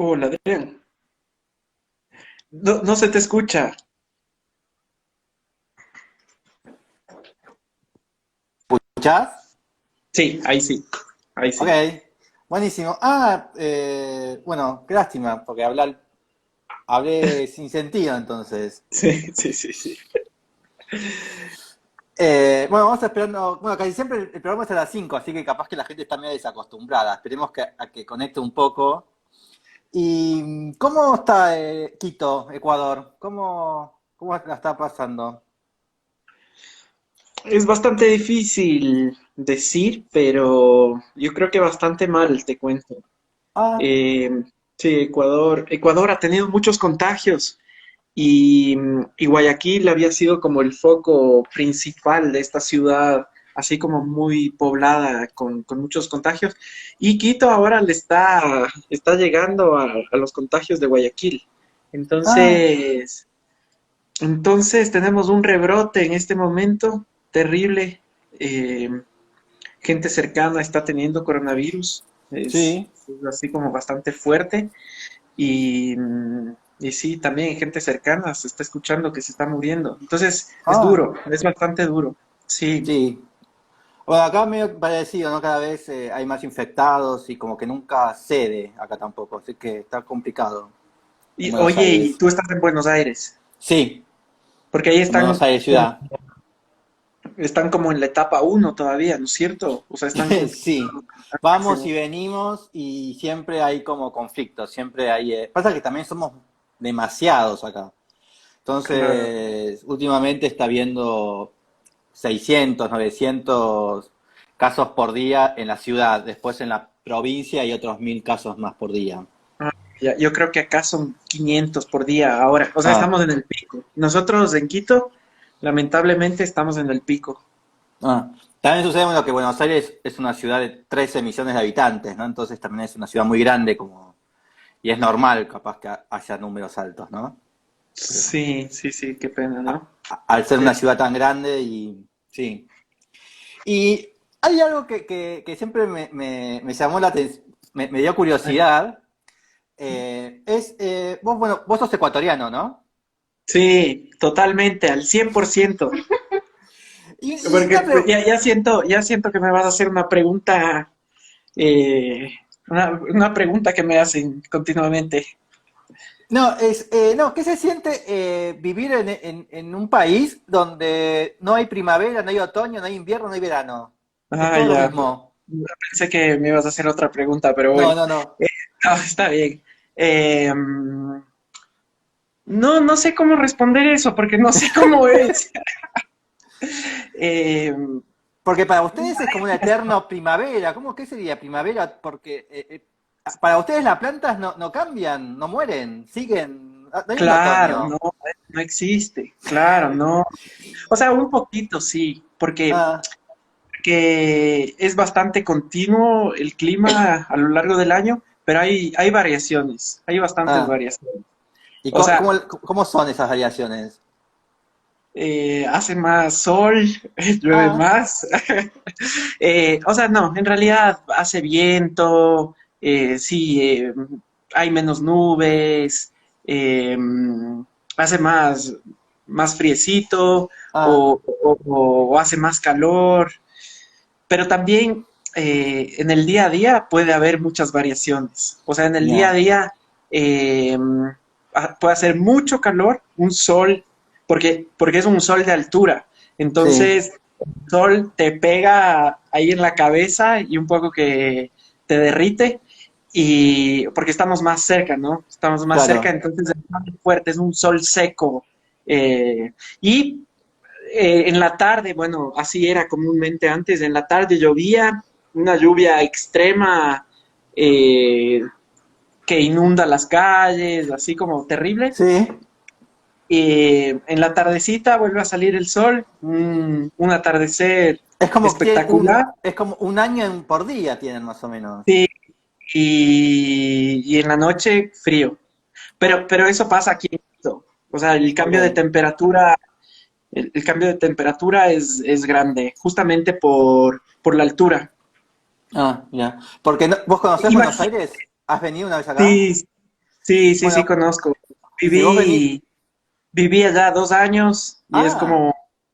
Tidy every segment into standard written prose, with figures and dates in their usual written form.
Hola, Adrián. No, no se te escucha. ¿Escuchás? Sí, ahí sí. Ahí Ok, sí. buenísimo. Bueno, qué lástima, porque hablé sin sentido entonces. Sí, sí, sí, sí. Bueno, vamos esperando. Bueno, casi siempre el programa es a las 5, así que capaz que la gente está medio desacostumbrada. Esperemos a que conecte un poco. ¿Y cómo está Quito, Ecuador? ¿Cómo la está pasando? Es bastante difícil decir, pero yo creo que bastante mal, te cuento. Ah, Eh, sí, Ecuador ha tenido muchos contagios y Guayaquil había sido como el foco principal de esta ciudad, así como muy poblada con muchos contagios. Y Quito ahora está llegando a los contagios de Guayaquil. ah, Entonces tenemos un rebrote en este momento terrible. Eh, Gente cercana está teniendo coronavirus. sí. Es así como bastante fuerte. Y sí, también gente cercana se está escuchando que se está muriendo. Entonces, es Ah, duro, es bastante duro. Sí. sí. Bueno, acá medio parecido, ¿no? Cada vez hay más infectados y como que nunca cede acá tampoco, así que está complicado en Y Buenos oye, y Aires. tú estás en Buenos Aires, Sí, porque ahí en Buenos Aires ciudad. están como en la etapa uno todavía, ¿no es cierto? O sea, están Sí, controlando al vamos y máximo. venimos y siempre hay como conflictos, siempre hay... Pasa que también somos demasiados acá. Claro. Entonces, últimamente está habiendo 600, 900 casos por día en la ciudad, después en la provincia hay otros 1000 casos más por día. Ah, ya, yo creo que acá son 500 por día ahora. O sea, Ah. estamos en el pico. Nosotros en Quito, lamentablemente, estamos en el pico. También sucede bueno, que Buenos Aires es una ciudad de 13 millones de habitantes, ¿no? Entonces también es una ciudad muy grande y es normal capaz que haya números altos, ¿no? Pero Sí, sí, sí, qué pena, ¿no? al ser una Es- ciudad tan grande y sí. Y hay algo que siempre me llamó la atención, me dio curiosidad, bueno, vos sos ecuatoriano, ¿no? Sí, totalmente, al 100%. Y Porque una pues, pregunta, ya siento que me vas a hacer una pregunta, eh, una pregunta que me hacen continuamente. no, ¿qué se siente vivir en un país donde no hay primavera, no hay otoño, no hay invierno, no hay verano? Es Ah, todo lo ya. mismo. Pensé que me ibas a hacer otra pregunta, pero No, bueno. no, no. Eh, no, está bien. Eh, no, no sé cómo responder eso, porque no sé cómo es. Eh, Porque para ustedes es como una eterna primavera. ¿Cómo qué sería primavera? Porque para ustedes las plantas no cambian, no mueren, siguen. No hay un claro, otoño. no, no existe. Claro, no. O sea, un poquito sí, Ah, porque es bastante continuo el clima a lo largo del año, pero hay variaciones, hay bastantes ah. variaciones. ¿Y O sea, cómo son esas variaciones? hace más sol, llueve Ah, más. O sea, no, en realidad hace viento, sí, hay menos nubes, eh, hace más friecito ah, o hace más calor. Pero también en el día a día puede haber muchas variaciones. O sea, en el día a ya, día eh, puede hacer mucho calor, un sol, porque es un sol de altura. sí, Entonces, el sol te pega ahí en la cabeza y un poco que te derrite. Y porque estamos más cerca, ¿no? Estamos más cerca, claro. entonces es más fuerte, es un sol seco. Y en la tarde, bueno, así era comúnmente antes, en la tarde llovía, una lluvia extrema eh, que inunda las calles, así como terrible. Sí. En la tardecita vuelve a salir el sol, un atardecer Es como que espectacular, es como un año por día tienen más o menos. sí, y en la noche frío. Ah, Pero eso pasa aquí en Quito. O sea, ok. el cambio de temperatura es grande, justamente por la altura. Ah, ya. Porque ¿vos conocés Buenos Imagínate, Aires? ¿Has venido una vez acá? Sí, sí, sí, Bueno, conozco. y si vos venís, Viví, viví allá 2 años y ah,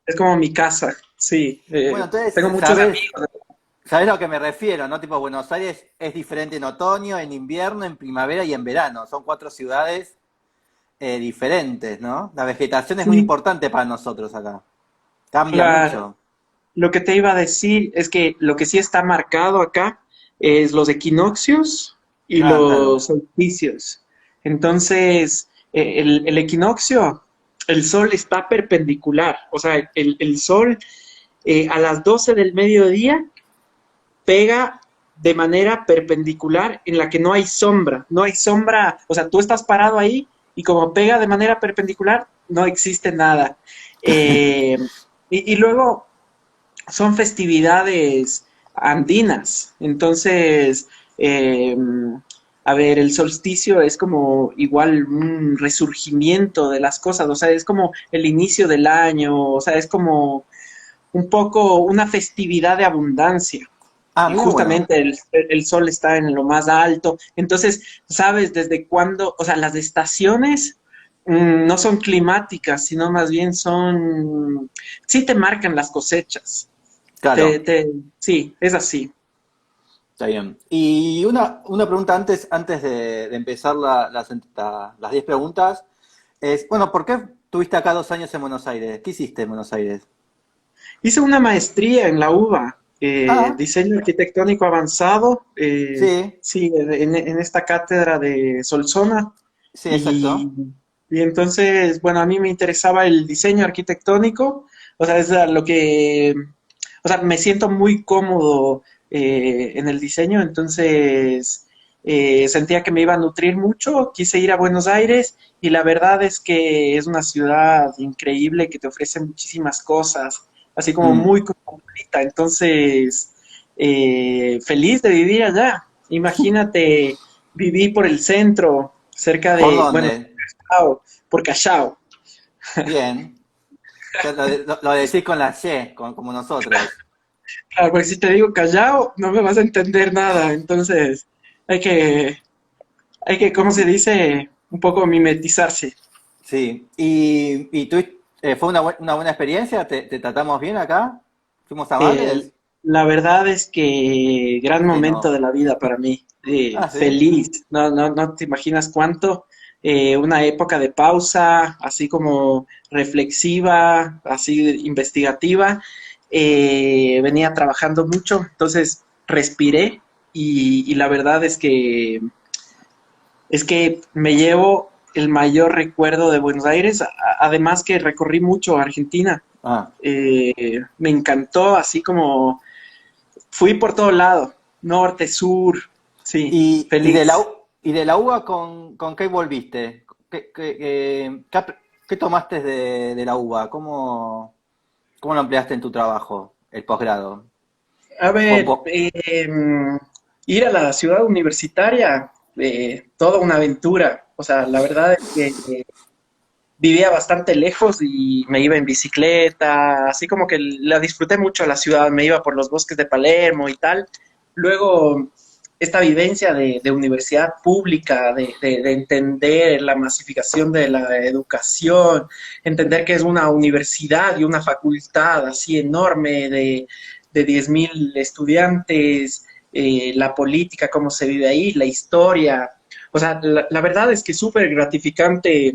es como mi casa. Sí, bueno, tengo entonces muchos sabés, amigos. sabés a lo que me refiero, ¿no? Tipo, Buenos Aires es diferente en otoño, en invierno, en primavera y en verano. Son cuatro ciudades diferentes, ¿no? La vegetación es muy Sí, importante para nosotros acá. Cambia claro. mucho. Lo que te iba a decir es que lo que sí está marcado acá es los equinoccios y Ah, claro. los solsticios. Entonces, el equinoccio, el sol está perpendicular, o sea, el sol a las 12 del mediodía pega de manera perpendicular en la que no hay sombra, o sea, tú estás parado ahí y como pega de manera perpendicular, no existe nada. Eh, y luego son festividades andinas. Entonces, eh, a ver, el solsticio es como igual un resurgimiento de las cosas, o sea, es como el inicio del año, o sea, es como un poco una festividad de abundancia. Ah, Y mira, bueno. justamente el sol está en lo más alto. Entonces, ¿sabes desde cuándo? O sea, las estaciones no son climáticas, sino más bien son, sí te marcan las cosechas. Te, Claro, te, sí, es así. está bien. Y una pregunta antes de empezar las 10 preguntas es, bueno, ¿por qué tuviste acá 2 años en Buenos Aires? ¿Qué hiciste en Buenos Aires? Hice una maestría en la UBA, Ah, diseño arquitectónico avanzado, sí, sí, en esta cátedra de Solsona. sí, Y, exacto. y entonces, bueno, a mí me interesaba el diseño arquitectónico, o sea, es a lo que, o sea, me siento muy cómodo en el diseño, entonces sentía que me iba a nutrir mucho, quise ir a Buenos Aires y la verdad es que es una ciudad increíble que te ofrece muchísimas cosas, así como Mm. muy cosmopolita, entonces feliz de vivir allá. Imagínate, viví por el centro, cerca ¿Por de, bueno, dónde? Callao, por Callao. Bien. Ya lo decís con la Y, como nosotros. Claro, porque si te digo Callao, no me vas a entender nada. Entonces, hay que, ¿cómo se dice? Un poco mimetizarse. Sí. ¿Y tú, fue una buena experiencia? ¿Te tratamos bien acá? ¿Fuimos Eh, amables? la verdad es que gran Sí, momento de no. la vida para mí. Ah, sí. Feliz, no te imaginas cuánto. Una época de pausa, así como reflexiva, así investigativa. Venía trabajando mucho, entonces respiré y la verdad es que me llevo el mayor recuerdo de Buenos Aires, además que recorrí mucho Argentina. Ah. Me encantó, así como fui por todo lado, norte, sur, sí, feliz. Y de la UBA con qué volviste? ¿Qué tomaste de la UBA? ¿Cómo lo empleaste en tu trabajo, el posgrado? A Po- ver, po- ir a la ciudad universitaria, toda una aventura. O sea, la verdad es que vivía bastante lejos y me iba en bicicleta, así como que la disfruté mucho la ciudad, me iba por los bosques de Palermo y tal. Luego, esta vivencia de universidad pública, de entender la masificación de la educación, entender que es una universidad y una facultad así enorme de 10.000 estudiantes, la política, cómo se vive ahí, la historia. O sea, la verdad es que es súper gratificante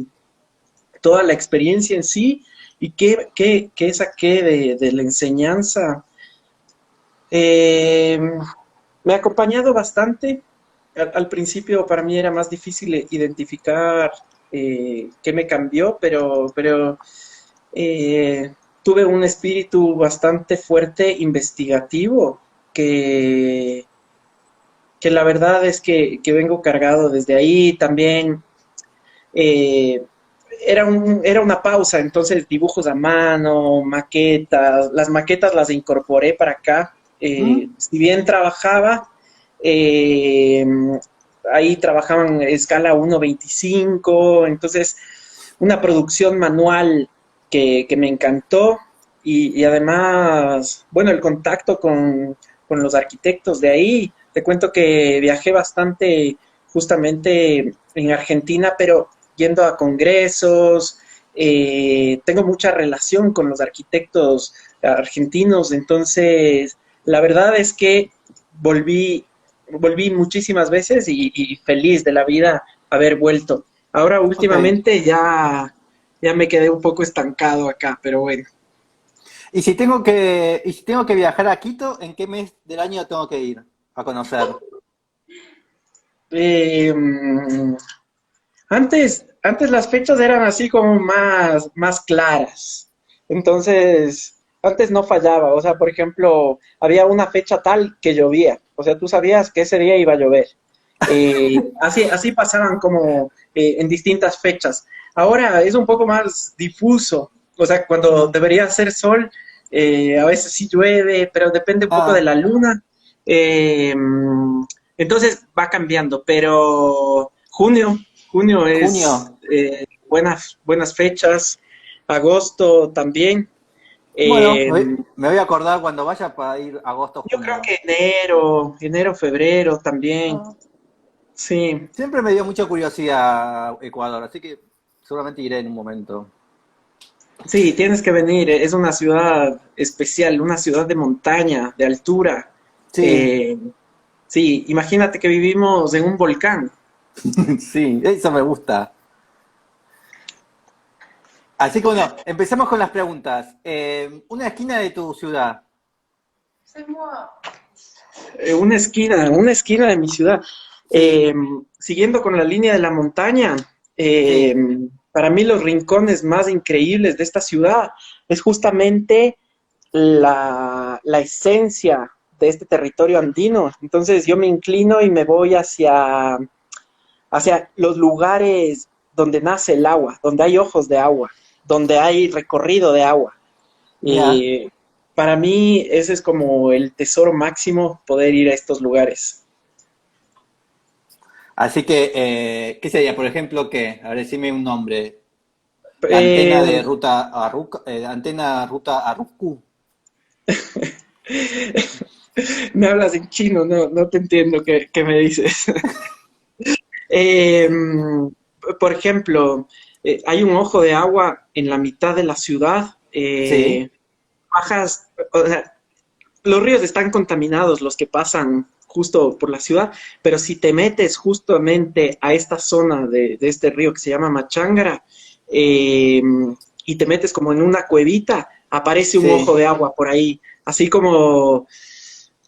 toda la experiencia en sí y qué saqué de la enseñanza. Eh, Me ha acompañado bastante. Al principio para mí era más difícil identificar qué me cambió, pero tuve un espíritu bastante fuerte, investigativo, que, que la verdad es que vengo cargado desde ahí. También eh, era una pausa, entonces dibujos a mano, maquetas, las maquetas las incorporé para acá. ¿Mm? Si bien trabajaba, eh, ahí trabajaban en escala 1:25, entonces una producción manual que me encantó y además, bueno, el contacto con los arquitectos de ahí. Te cuento que viajé bastante justamente en Argentina, pero yendo a congresos, tengo mucha relación con los arquitectos argentinos, entonces la verdad es que volví, volví muchísimas veces y feliz de la vida haber vuelto. Ahora Ok. últimamente ya me quedé un poco estancado acá, pero bueno. Y si tengo que viajar a Quito, ¿en qué mes del año tengo que ir a conocer? Eh, antes las fechas eran así como más claras. Entonces, antes no fallaba. O sea, por ejemplo, había una fecha tal que llovía. O sea, tú sabías que ese día iba a llover. Así pasaban como en distintas fechas. Ahora es un poco más difuso. O sea, cuando Mm. debería hacer sol, a veces sí llueve, pero depende un poco de Ah, la luna. Eh, entonces va cambiando, pero junio es junio. buenas fechas, agosto también. Bueno, Eh, me voy a acordar cuando vaya para ir agosto, yo creo junio. que enero, febrero también. Ah, Sí, siempre me dio mucha curiosidad Ecuador, así que seguramente iré en un momento. sí, tienes que venir. Es una ciudad especial, una ciudad de montaña, de altura. Sí, Eh, sí, imagínate que vivimos en un volcán. sí, eso me gusta. Así que bueno, empecemos con las preguntas. Una esquina de tu ciudad. Una esquina de mi ciudad. Sí, Eh, Siguiendo con la línea de la montaña, eh, sí. para mí los rincones más increíbles de esta ciudad es justamente la esencia de este territorio andino. Entonces yo me inclino y me voy hacia los lugares donde nace el agua, donde hay ojos de agua, donde hay recorrido de agua. Mira, Y para mí ese es como el tesoro máximo, poder ir a estos lugares. así que, ¿qué sería? Por ejemplo, ¿qué? A ver, decime un nombre. Antena Eh, de ruta Arruca, antena ruta Arrucu. Me hablas en chino, no te entiendo qué me dices. Eh, por ejemplo, hay un ojo de agua en la mitad de la ciudad. Sí, Bajas, o sea, los ríos están contaminados, los que pasan justo por la ciudad, pero si te metes justamente a esta zona de este río que se llama Machangara, eh, y te metes como en una cuevita, aparece un ojo sí. de agua por ahí, así como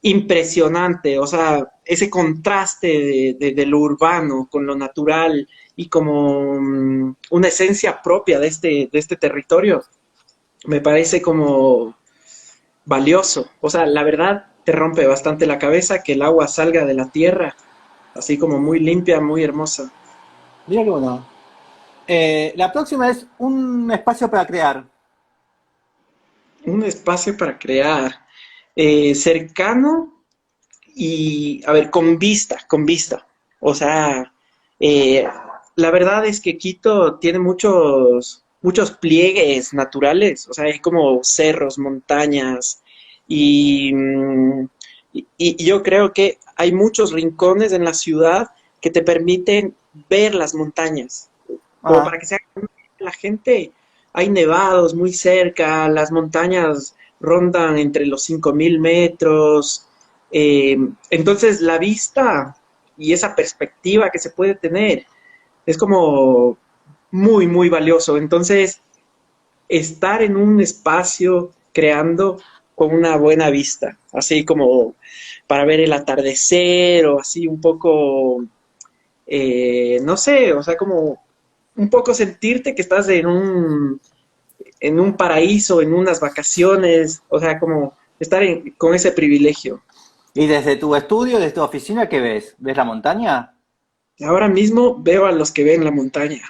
impresionante, o sea, ese contraste de lo urbano con lo natural y como una esencia propia de este territorio, me parece como valioso. O sea, la verdad te rompe bastante la cabeza que el agua salga de la tierra, así como muy limpia, muy hermosa. Mira que bueno. La próxima es un espacio para crear. Un espacio para crear cercano y, a ver, con vista. O sea, eh, la verdad es que Quito tiene muchos pliegues naturales, o sea, hay como cerros, montañas, y, y yo creo que hay muchos rincones en la ciudad que te permiten ver las montañas, como para Ah, que sea la gente, hay nevados muy cerca, las montañas rondan entre los 5000 metros, eh, entonces la vista y esa perspectiva que se puede tener es como muy valioso. Entonces, estar en un espacio creando con una buena vista, así como para ver el atardecer o así un poco, no sé, o sea, como un poco sentirte que estás en un paraíso, en unas vacaciones, o sea, como estar con ese privilegio. y desde tu estudio, desde tu oficina, ¿qué ves? ¿Ves la montaña? Ahora mismo veo a los que ven la montaña.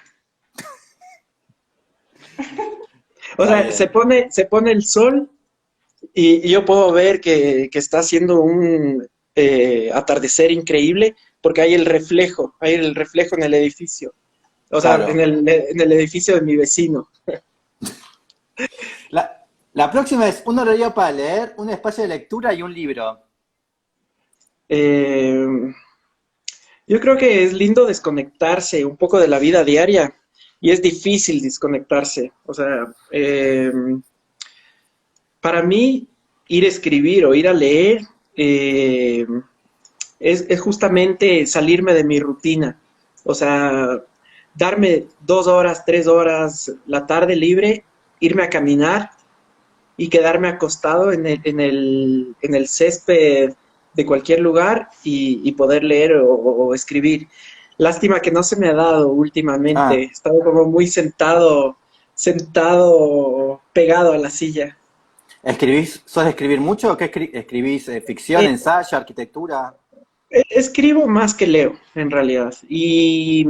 O Está sea, bien. se pone el sol y yo puedo ver que está haciendo un atardecer increíble porque hay el reflejo en el edificio. O sea, Claro. en el edificio de mi vecino. La próxima es un horario para leer, un espacio de lectura y un libro. Eh, Yo creo que es lindo desconectarse un poco de la vida diaria y es difícil desconectarse. O sea, para mí ir a escribir o ir a leer eh, es justamente salirme de mi rutina. O sea, darme 2 horas, 3 horas, la tarde libre, irme a caminar y quedarme acostado en el césped de cualquier lugar y poder leer o escribir. Lástima que no se me ha dado últimamente. He Ah, estado como muy sentado pegado a la silla. ¿sos de escribir mucho? ¿Qué escribís? ¿Ficción, Eh, ensayo, arquitectura? Escribo más que leo, en realidad. Y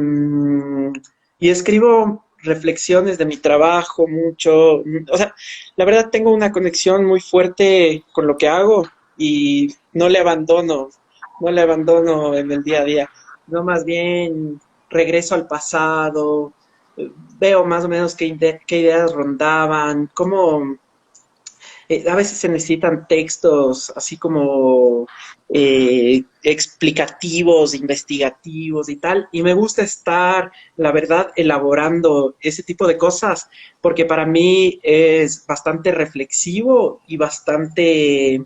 escribo reflexiones de mi trabajo mucho. O sea, la verdad tengo una conexión muy fuerte con lo que hago y no le abandono en el día a día. No, más bien regreso al pasado, veo más o menos qué ideas rondaban, cómo a veces se necesitan textos así como explicativos, investigativos y tal, y me gusta estar, la verdad, elaborando ese tipo de cosas, porque para mí es bastante reflexivo y bastante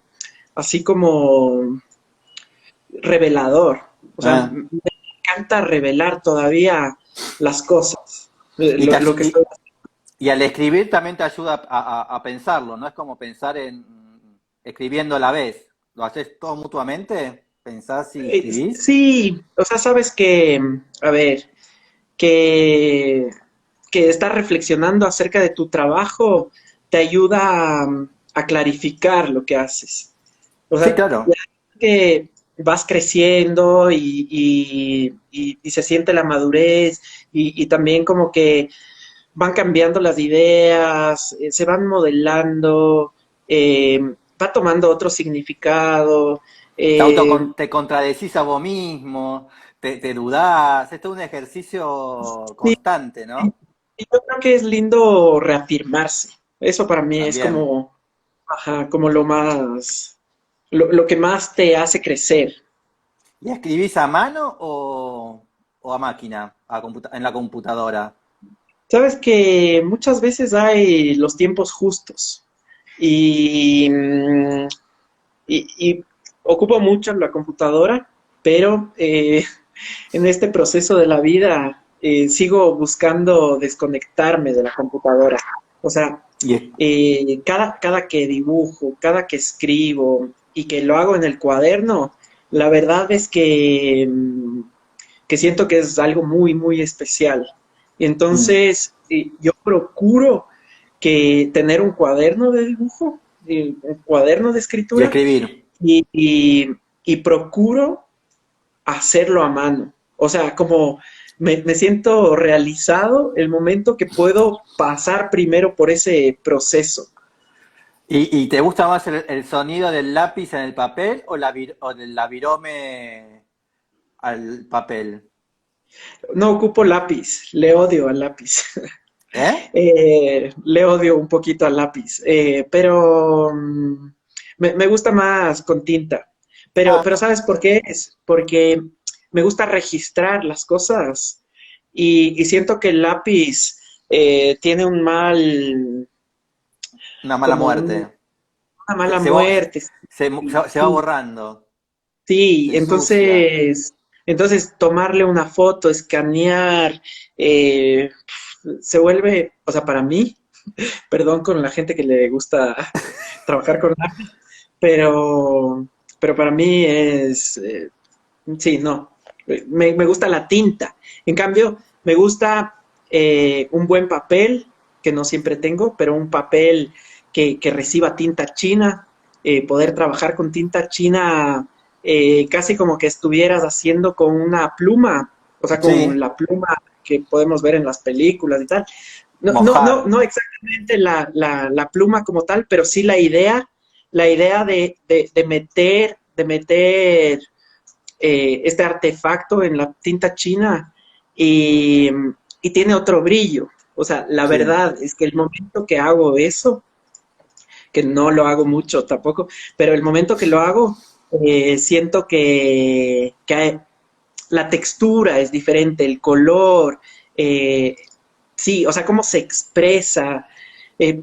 así como revelador. O sea, Ah. me encanta revelar todavía las cosas, Y, te lo ayu- que estoy. y al escribir también te ayuda a pensarlo, ¿no? Es como pensar en escribiendo a la vez. ¿Lo haces todo mutuamente? ¿Pensás y escribís? Sí, o sea, sabes que, a ver, que, que estar reflexionando acerca de tu trabajo te ayuda a clarificar lo que haces. O Sí, sea, claro. que vas creciendo y se siente la madurez y también como que van cambiando las ideas, se van modelando, eh, va tomando otro significado. eh, Te contradecís a vos mismo, te dudás. Esto es un ejercicio sí, constante, sí, ¿no? y yo creo que es lindo reafirmarse. Eso para mí es También. como, ajá, como lo que más te hace crecer. ¿Y escribís a mano o a máquina, en la computadora? Sabes que muchas veces hay los tiempos justos y, y ocupo mucho la computadora, pero en este proceso de la vida sigo buscando desconectarme de la computadora. O sea, Y es- cada que dibujo, cada que escribo y que lo hago en el cuaderno, la verdad es que siento que es algo muy, muy especial. mm, Entonces, yo procuro que tener un cuaderno de dibujo, un cuaderno de y escritura, escribir. y, y- y procuro hacerlo a mano. O sea, como me siento realizado el momento que puedo pasar primero por ese proceso. ¿Y te gusta más el sonido del lápiz en el papel o del virome al papel? No ocupo lápiz, le odio al lápiz. ¿Eh? Le odio un poquito al lápiz, pero me gusta más con tinta. Pero Ah, ¿sabes por qué es? Porque me gusta registrar las cosas y siento que el lápiz tiene una mala como muerte. una Se, mala se va, muerte. se va Sí, borrando, sí, se ensucia. entonces tomarle una foto, escanear, eh, se vuelve, o sea, para mí, perdón con la gente que le gusta trabajar con lápiz, pero, pero para mí sí, no, me gusta la tinta. En cambio, me gusta un buen papel, que no siempre tengo, pero un papel que reciba tinta china, poder trabajar con tinta china casi como que estuvieras haciendo con una pluma, o sea, con Sí, la pluma que podemos ver en las películas y tal. mojar. No exactamente la pluma como tal, pero sí la idea de meter este artefacto en la tinta china y, y tiene otro brillo. O sea, la Sí. verdad es que el momento que hago eso, que no lo hago mucho tampoco, pero el momento que lo hago, siento la textura es diferente, el color, eh, sí, o sea, cómo se expresa. eh,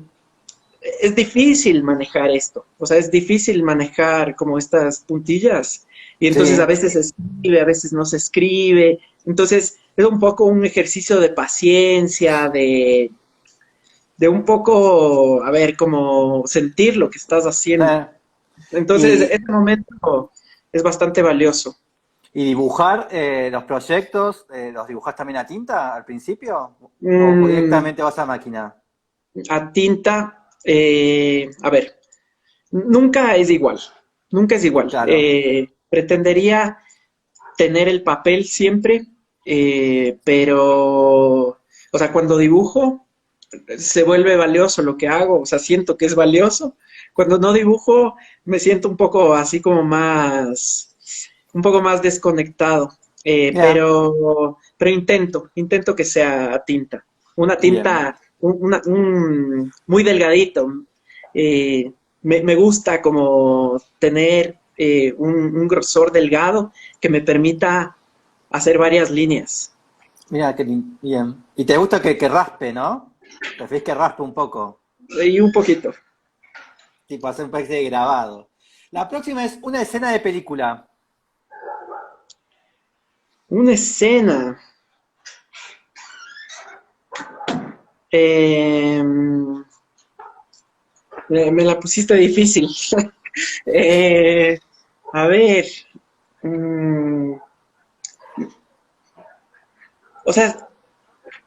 es difícil manejar esto, o sea, es difícil manejar como estas puntillas y entonces a Sí. veces se escribe, a veces no se escribe, entonces es un poco un ejercicio de paciencia, de un poco, a ver, como sentir lo que estás haciendo. Eh, Entonces, y, este momento es bastante valioso. y dibujar los proyectos, ¿los dibujas también a tinta al principio? ¿O Mm, directamente vas a máquina? a tinta, a ver, nunca es igual, nunca es igual. Claro. Pretendería tener el papel siempre, pero, o sea, cuando dibujo se vuelve valioso lo que hago, o sea, siento que es valioso. Cuando no dibujo me siento un poco así como más, un poco más desconectado, Mira, pero intento que sea tinta, una bien. tinta, muy delgadito. Me gusta como tener un grosor delgado que me permita hacer varias líneas. Mira, bien. ¿Y te gusta que raspe, no? ¿Preferís que raspe un poco? Y un poquito. Tipo hacer un especie de grabado. La próxima es una escena de película. Una escena. Eh, me la pusiste difícil. Eh, a ver. mm, o sea,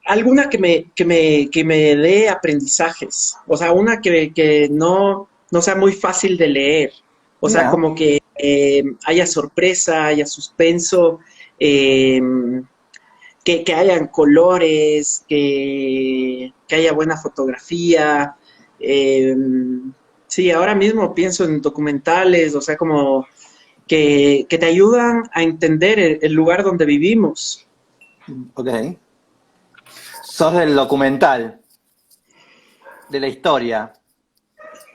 alguna que me dé aprendizajes. O sea, una que no sea muy fácil de leer. O sea, Mira, como que haya sorpresa, haya suspenso, eh, que hayan colores, que haya buena fotografía. eh, sí, ahora mismo pienso en documentales, o sea, como que te ayudan a entender el lugar donde vivimos. ok. Sos del documental, de la historia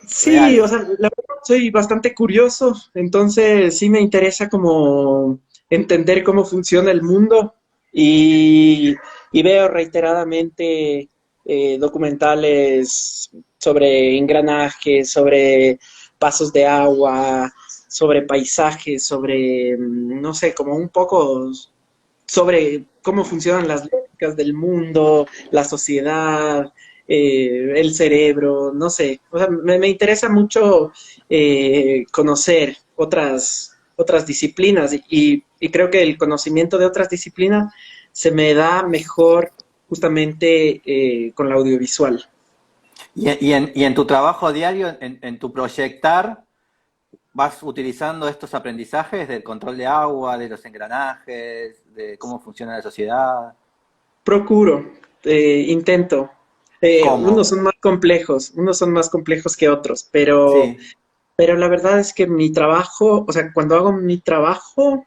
Sí, o real. sea, la verdad soy bastante curioso, entonces sí me interesa como entender cómo funciona el mundo y veo reiteradamente documentales sobre engranajes, sobre pasos de agua, sobre paisajes, sobre, no sé, como un poco sobre cómo funcionan las lógicas del mundo, la sociedad, el cerebro, no sé. O sea, me interesa mucho conocer otras disciplinas y creo que el conocimiento de otras disciplinas se me da mejor justamente con la audiovisual. Y en tu trabajo diario, en tu proyectar, vas utilizando estos aprendizajes del control de agua, de los engranajes, de cómo funciona la sociedad. Procuro, intento. ¿Cómo? Unos son más complejos que otros, pero la verdad es que mi trabajo, o sea, cuando hago mi trabajo,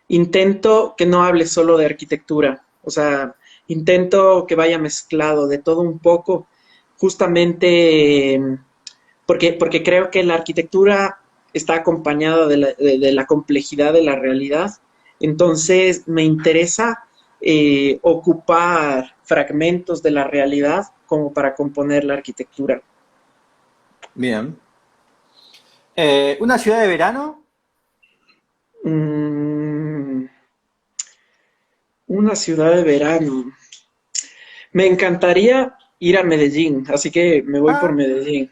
intento que no hable solo de arquitectura, o sea, intento que vaya mezclado de todo un poco, justamente porque creo que la arquitectura está acompañada de la complejidad de la realidad, entonces me interesa ocupar fragmentos de la realidad como para componer la arquitectura. Bien. ¿Una ciudad de verano? Mm, una ciudad de verano. Me encantaría ir a Medellín, así que me voy por Ah, Medellín.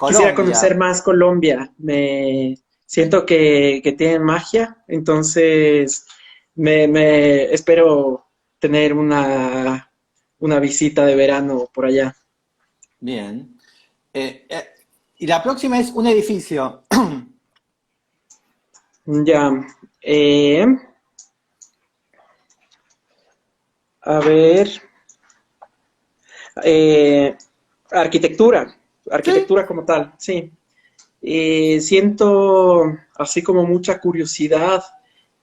Quisiera conocer Colombia. más Colombia. Me siento que tienen magia, entonces espero tener una visita de verano por allá. Bien. Y la próxima es un edificio. Ya. eh, a ver. eh, arquitectura. Sí. Arquitectura como tal, sí. Siento así como mucha curiosidad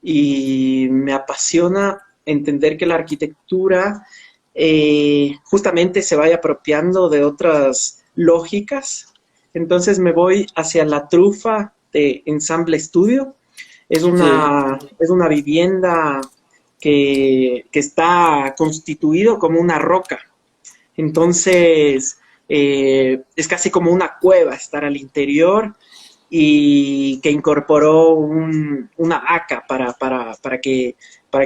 y me apasiona entender que la arquitectura justamente se vaya apropiando de otras lógicas. Entonces me voy hacia la trufa de Ensamble Studio, Sí. Es una vivienda que está constituido como una roca. Entonces, es casi como una cueva estar al interior y que incorporó una vaca para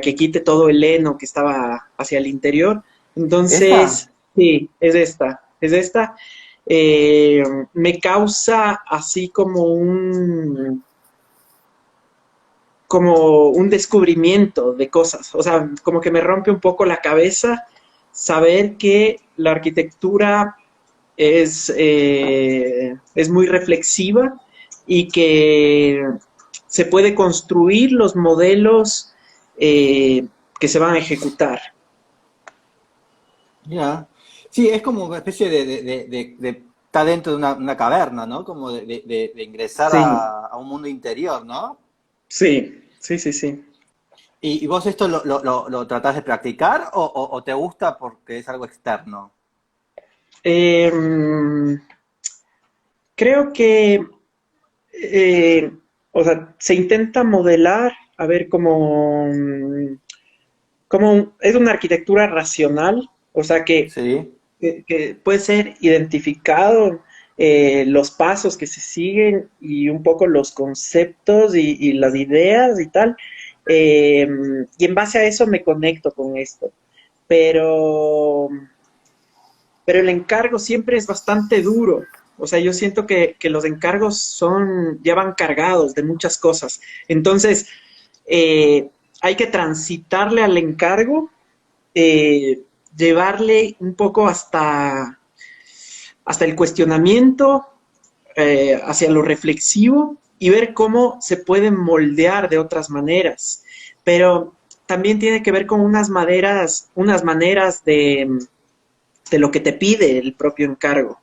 que quite todo el heno que estaba hacia el interior. ¿Esta? Entonces, sí, es esta. Me causa así como un descubrimiento de cosas, o sea, como que me rompe un poco la cabeza saber que la arquitectura es muy reflexiva y que se puede construir los modelos que se van a ejecutar. Ya. Sí, es como una especie está dentro de una caverna, ¿no? Como de ingresar Sí, a un mundo interior, ¿no? sí. Y vos esto lo tratás de practicar o te gusta porque es algo externo? Eh, creo que, eh, o sea, se intenta modelar, a ver cómo es una arquitectura racional, o sea, Sí. que puede ser identificado los pasos que se siguen y un poco los conceptos y las ideas y tal. Eh, y en base a eso me conecto con esto. Pero, pero el encargo siempre es bastante duro. O sea, yo siento que los encargos ya van cargados de muchas cosas. Entonces, hay que transitarle al encargo, eh, llevarle un poco hasta el cuestionamiento, hacia lo reflexivo y ver cómo se pueden moldear de otras maneras. Pero también tiene que ver con unas maneras de lo que te pide el propio encargo.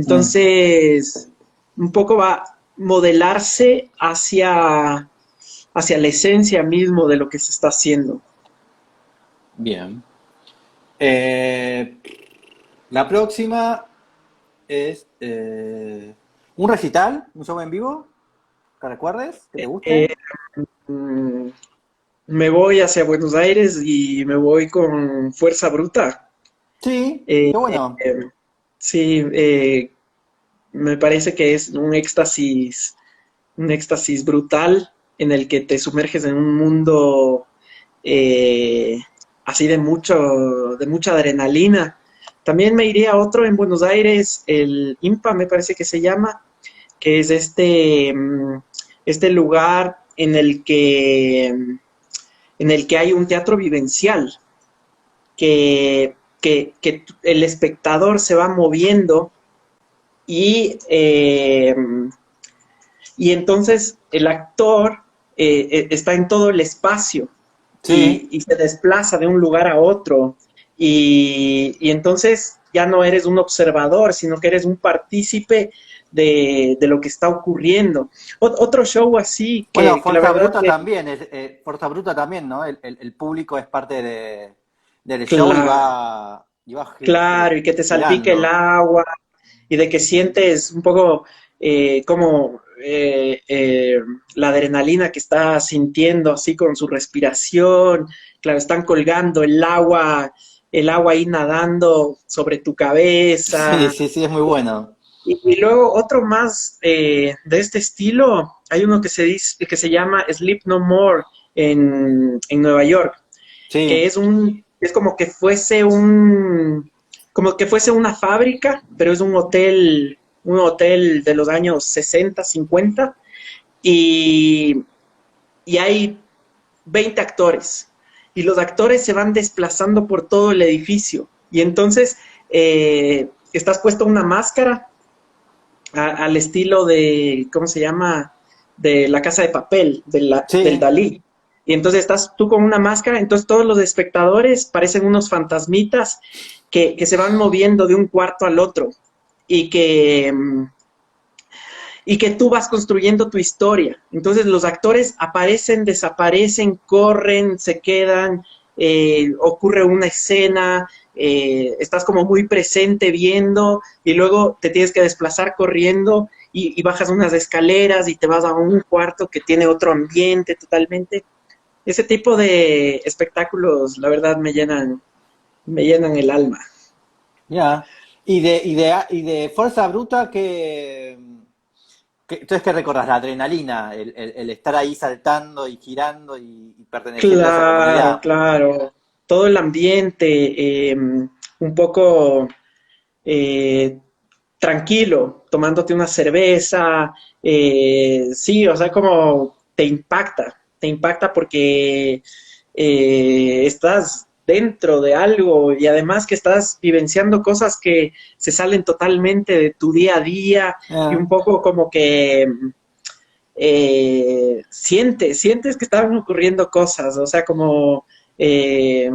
Mm, Entonces, un poco va a modelarse hacia la esencia mismo de lo que se está haciendo. bien. Eh, la próxima es un recital, un show en vivo, que recuerdes, que te Eh, guste. mm, Me voy hacia Buenos Aires y me voy con Fuerza Bruta. Sí, Eh, qué bueno. eh, sí, me parece que es un éxtasis brutal en el que te sumerges en un mundo eh, así de mucha adrenalina. También me iría a otro en Buenos Aires, el IMPA me parece que se llama, que es este lugar en el que hay un teatro vivencial, que el espectador se va moviendo y, y entonces el actor está en todo el espacio Sí, y se desplaza de un lugar a otro. Y entonces ya no eres un observador, sino que eres un partícipe de lo que está ocurriendo. Otro show así bueno, que la Fuerza verdad Bruta que, también, Fuerza Bruta también, ¿no? El público es parte del show claro, y va claro, y que te salpique el girando. agua, y de que sientes un poco como la adrenalina que está sintiendo así con su respiración, claro, están colgando el agua ahí nadando sobre tu Sí, cabeza. sí, sí, es muy bueno. Y luego otro más de este estilo, hay uno que se llama Sleep No More en Nueva York, que Sí, es como que fuese una fábrica, pero es un hotel de los años 60 50 y, y hay 20 actores, y los actores se van desplazando por todo el edificio, y entonces estás puesto una máscara al estilo de, ¿cómo se llama? De La Casa de Papel, del sí. Dalí. Y entonces estás tú con una máscara, entonces todos los espectadores parecen unos fantasmitas que se van moviendo de un cuarto al otro y y que tú vas construyendo tu historia. Entonces los actores aparecen, desaparecen, corren, se quedan. ocurre una escena, estás como muy presente viendo y luego te tienes que desplazar corriendo y bajas unas escaleras y te vas a un cuarto que tiene otro ambiente totalmente. Ese tipo de espectáculos, la verdad, me llenan el alma. Ya. Y de fuerza bruta, entonces, ¿qué recordás? La adrenalina, el estar ahí saltando y girando y perteneciendo a esa Claro, comunidad. claro. Todo el ambiente, un poco eh, tranquilo, tomándote una cerveza, sí, o sea, como te impacta porque estás dentro de algo y además que estás vivenciando cosas que se salen totalmente de tu día a día y Ah. un poco como que sientes que estaban ocurriendo cosas, o sea, como eh,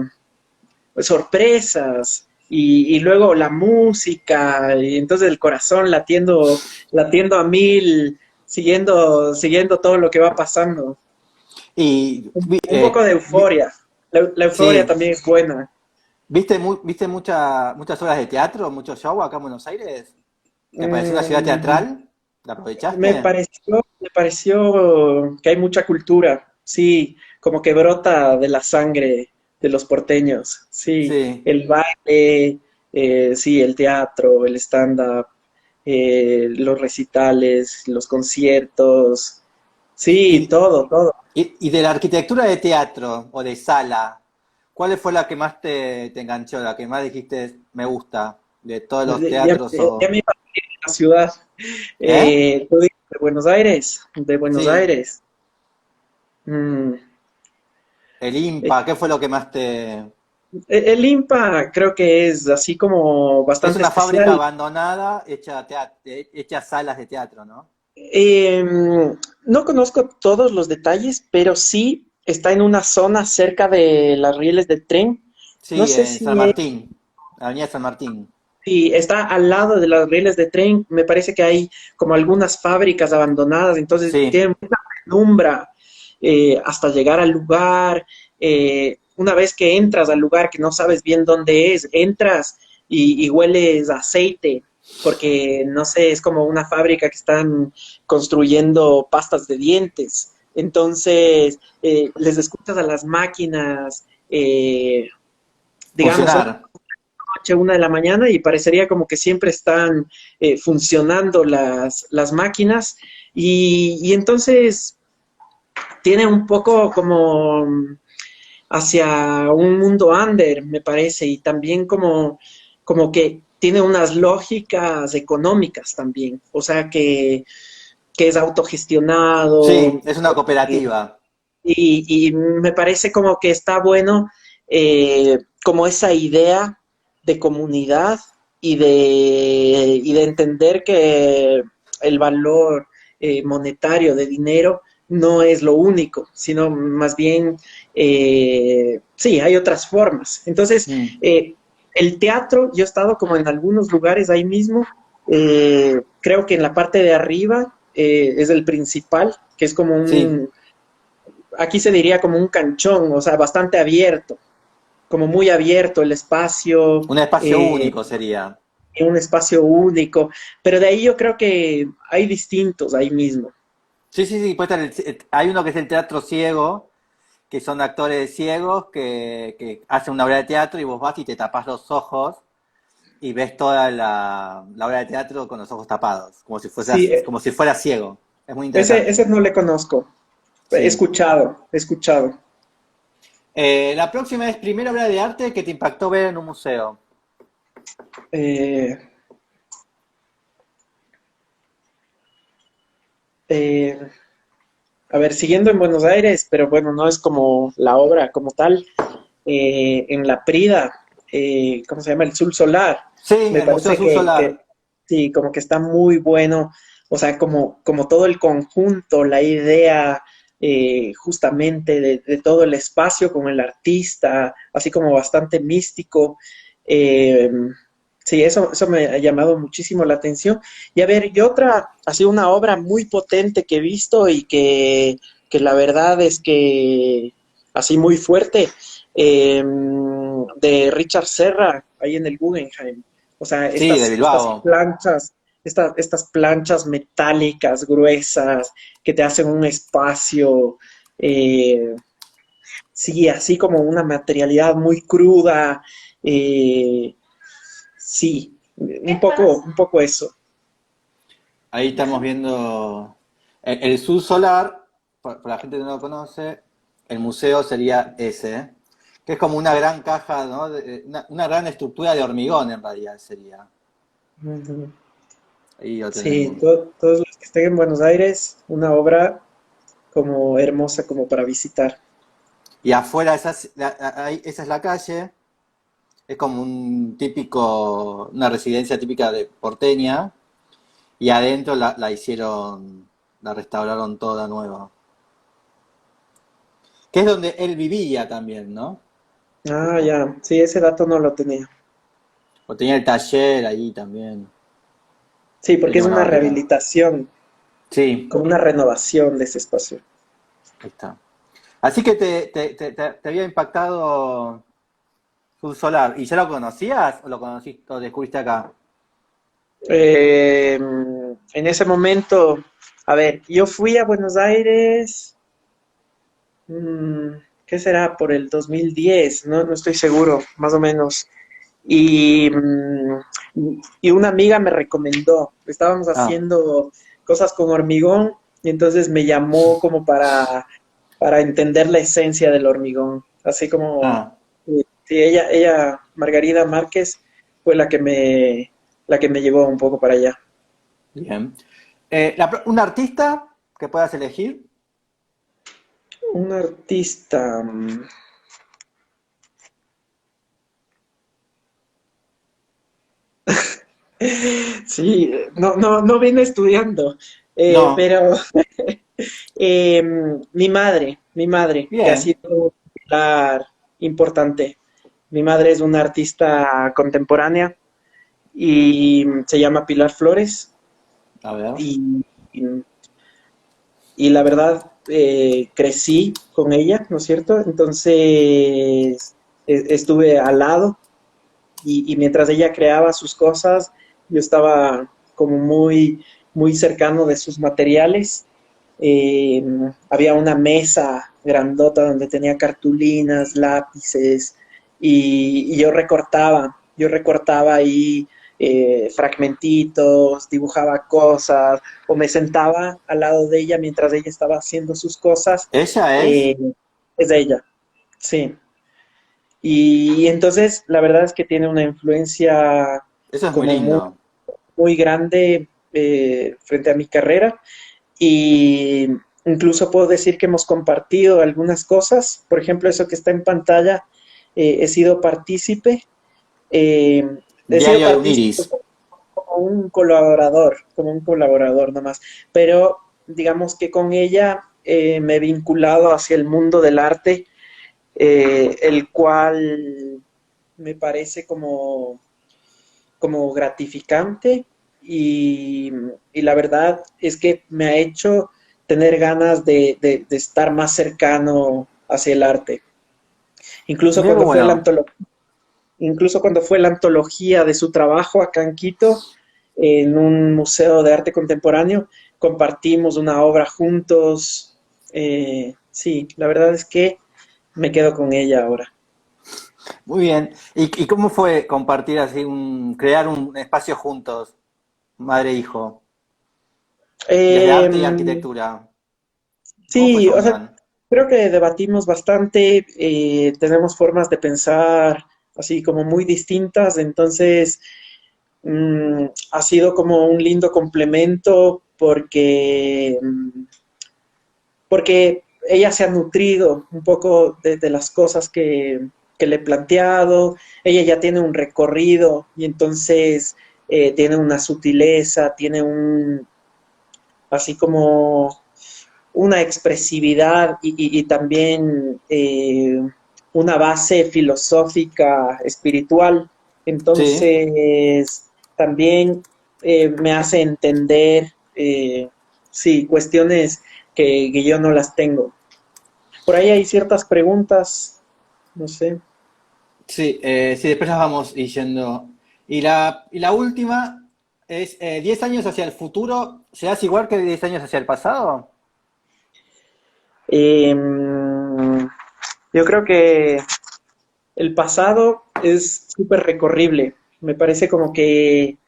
sorpresas y luego la música y entonces el corazón latiendo a mil, siguiendo todo lo que va pasando. Y Un poco de euforia. La euforia sí, también es buena. ¿viste muchas obras de teatro, muchos show acá en Buenos Aires? ¿Te pareció una ciudad Mm, teatral? ¿La aprovechaste? me pareció que hay mucha cultura, sí, como que brota de la sangre de los porteños, sí, Sí. el baile, sí, el teatro, el stand-up, los recitales, los conciertos, sí, Y, todo, todo. y de la arquitectura de teatro o de sala, ¿cuál fue la que más te enganchó, la que más dijiste me gusta de todos los teatros Ya o... me iba a la ciudad, ¿Eh? tú dices de Buenos Aires, de Buenos Sí, Aires. Mm, el eh, IMPA, ¿qué fue lo que más te...? El IMPA creo que es así como Es bastante una fábrica especial. abandonada hecha salas de teatro, ¿no? Eh, no conozco todos los detalles, pero sí está en una zona cerca de las rieles de tren. No Sí, sé en San si, Martín, Avenida San Martín. si está al lado de las rieles de tren. Me parece que hay como algunas fábricas abandonadas, entonces Sí, tienen mucha penumbra hasta llegar al lugar. Una vez que entras al lugar que no sabes bien dónde es, entras y hueles a aceite, porque no sé, es como una fábrica que están construyendo pastas de dientes. Entonces, les escuchas a las máquinas, digamos, son funcionar. noche, 1 de la mañana y parecería como que siempre están funcionando las máquinas y entonces tiene un poco como hacia un mundo under, me parece, y también como que tiene unas lógicas económicas también, o sea que es Sí, autogestionado es una eh, cooperativa. y me parece como que está bueno como esa idea de comunidad y de entender que el valor monetario de dinero no es lo único, sino más bien, sí, hay otras formas. Entonces, Mm, el teatro, yo he estado como en algunos lugares ahí mismo, creo que en la parte de arriba es el principal, que es como sí, aquí se diría como un canchón, o sea, bastante abierto, como muy abierto el espacio, un espacio único sería. un espacio único, pero de ahí yo creo que hay distintos ahí mismo. Sí, sí, sí, puede estar hay uno que es el teatro ciego, que son actores ciegos que hacen una obra de teatro y vos vas y te tapás los ojos y ves toda la obra de teatro con los ojos tapados, Sí, como si fuera ciego. Es muy ese interesante. no le conozco. Sí. He escuchado. La próxima es primera obra de arte que te impactó ver en un museo. Eh, eh, a ver, siguiendo en Buenos Aires, pero bueno, no es como la obra como tal, en La Prida, ¿cómo se llama? El Sul Solar. Sí, Me el Museo parece Azul que Solar. sí, como que está muy bueno, o sea, como todo el conjunto, la idea justamente de todo el espacio con el artista, así como bastante místico. Eh, sí, eso me ha llamado muchísimo la atención. Y a ver, y otra, ha sido una obra muy potente que he visto y que la verdad es que así muy fuerte. de Richard Serra, ahí en el Guggenheim. O sea, Sí, de estas Bilbao. planchas, estas planchas metálicas, gruesas, que te hacen un espacio, eh, sí, así como una materialidad muy cruda, eh, sí, un poco eso. Ahí estamos viendo el Sur Solar, para la gente que no lo conoce, el museo sería ese, que es como una gran caja, ¿no? Una gran estructura de hormigón en realidad sería. Ujú. Ahí lo Sí, tenemos. todos los que estén en Buenos Aires, una obra como hermosa como para visitar. Y afuera esa es la calle, es como una residencia típica de porteña, y adentro la restauraron toda nueva. Que es donde él vivía también, ¿no? Ah, ya, sí, ese dato no lo tenía. O tenía el taller ahí también. Sí, porque Tenía es una una variedad. rehabilitación, Sí, como una renovación de ese espacio. ahí está. Así que te había impactado Sur Solar. ¿Y ya lo conocías o lo conociste o descubriste acá? En ese momento, a ver, yo fui a Buenos Aires, mm, ¿qué será? Por el 2010, no, no estoy seguro, más o menos. Y, y una amiga me recomendó, estábamos Ah, haciendo cosas con hormigón y entonces me llamó como para entender la esencia del hormigón, así como, ah, sí, ella, Margarida Márquez, fue la que me llevó un poco para allá. bien. ¿Un artista que puedas elegir? Un artista, sí, no vine estudiando, No. pero eh, mi madre, que ha Bien. sido un pilar importante. Mi madre es una artista contemporánea y se llama Pilar Flores A ver. y, y la verdad crecí con ella, ¿no es cierto? Entonces estuve al lado y mientras ella creaba sus cosas, yo estaba como muy cercano de sus materiales. Eh, Había una mesa grandota donde tenía cartulinas, lápices y yo recortaba ahí fragmentitos, dibujaba cosas o me sentaba al lado de ella mientras ella estaba haciendo sus cosas. ¿Ella es? eh, es de ella, sí. Y entonces la verdad es que tiene una influencia Eso es muy como lindo. muy grande frente a mi carrera y incluso puedo decir que hemos compartido algunas cosas. Por ejemplo, eso que está en pantalla, he sido partícipe. eh, He sido Diario de un partícipe iris. como un colaborador nomás. Pero digamos que con ella me he vinculado hacia el mundo del arte, el cual me parece como gratificante y la verdad es que me ha hecho tener ganas de estar más cercano hacia el arte. Incluso Mira qué cuando fue bueno. incluso cuando fue la antología de su trabajo acá en Quito, en un museo de arte contemporáneo, compartimos una obra juntos. Sí, la verdad es que me quedo con ella ahora. Muy bien. ¿Y cómo fue compartir así crear un espacio juntos, madre e hijo, desde Eh, arte y arquitectura? ¿Cómo fue sí, esa o sea, unión? creo que debatimos bastante, tenemos formas de pensar así como muy distintas, entonces ha sido como un lindo complemento porque ella se ha nutrido un poco de las cosas que le he planteado, ella ya tiene un recorrido y entonces tiene una sutileza, tiene así como una expresividad y también una base filosófica, espiritual. Sí. Entonces, también me hace entender, sí, cuestiones que yo no las tengo. Por ahí hay ciertas preguntas no sé. Sí, sí, después las vamos yendo. Y la última es 10 años hacia el futuro, ¿serás igual que 10 años hacia el pasado? Yo creo que el pasado es súper recorrible. Me parece como que